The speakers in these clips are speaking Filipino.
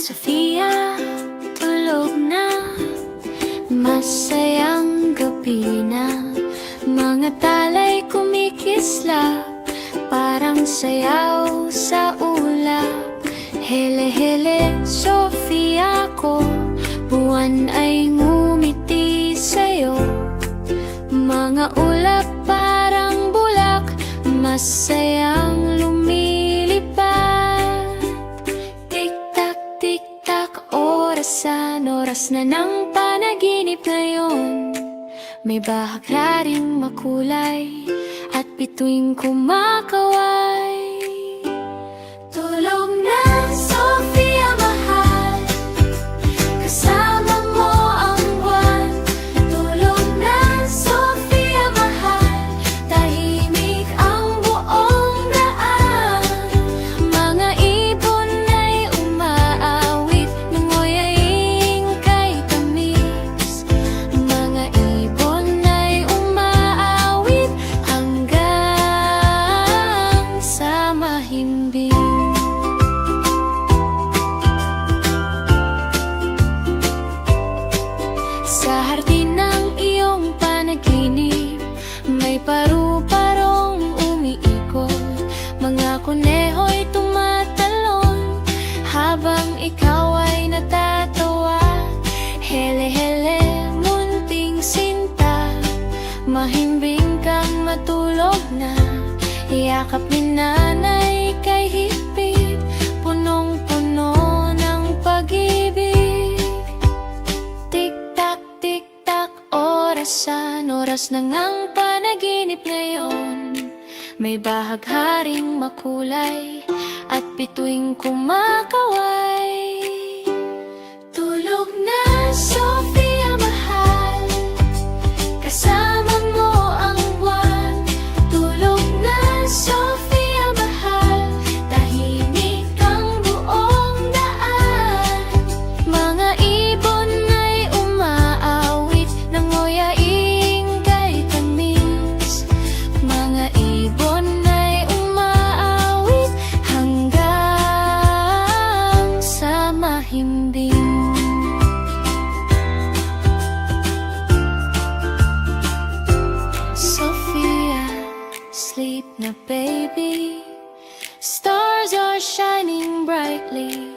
Sofia, tulog na. Masayang gabi na. Mga talay kumikislap, parang sayaw sa ulap. Hele hele, Sofia ko, buwan ay ngumiti sa'yo. Mga ulap parang bulak, masayang lumilipad. Tik-tak, tik-tak, orasan, oras na ng panaginip ngayon. May bahagya ring makulay at bituing kumakaway. Tulog na, Sofia mahal, kasama mo ang buwan. Tulog na, Sofia mahal, tahimik ang buong daan. Mga ibon ay umaawit, nangoy ay kay tamis. Mga ibon ay umaawit hanggang sa mahimbing. Sa hardin ng iyong panaginip, may paru-parong umiikot. Mga kuneho'y tumatalon habang ikaw ay natatawa. Hele-hele, munting sinta, mahimbing kang matulog na. Yakap ni nanay kay higpit, punong-puno ng pag-ibig. Tik-tak, tik-tak, orasan, oras na ngang panaginip ngayon. May bahagharing makulay at bituing kumakaway. Tulog na, Sofia mahal, kasama mo ang buwan. Tulog na, Sofia mahal, tahimik ang buong daan. Mga ibon ay umaawit, nangoyaing kay tamis. Mga ibon ay umaawit hanggang sa mahimbing. Sofia, sleep na baby. Stars are shining brightly.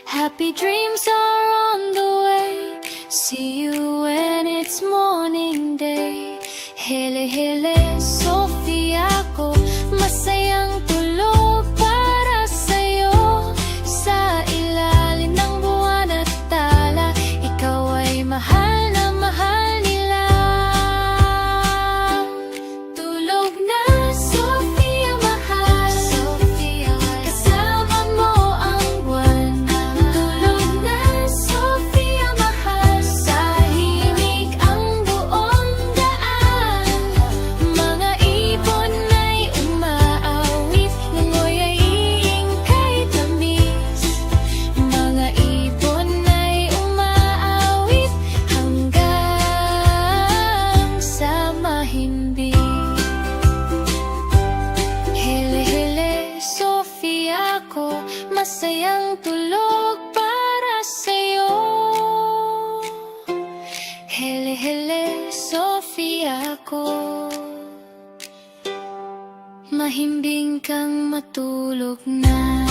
Happy dreams are on the way. See you when it's morning day. Hele hele, Sofia ko, masayang tulog para sa'yo. Sa ilalim ng buwan at tala, ikaw ay mahal na mahal nila. Tulog na, Sofia mahal, kasama mo ang buwan. Tulog na, Sofia mahal, tahimik ang buong daan. Mga ibon ay umaawit, nangoyaing kay tamis. Mga ibon ay umaawit hanggang sa mahimbing. Hele-hele, Sofia ko, masayang tulog para sa'yo. Hele-hele, Sofia ko, mahimbing kang matulog na.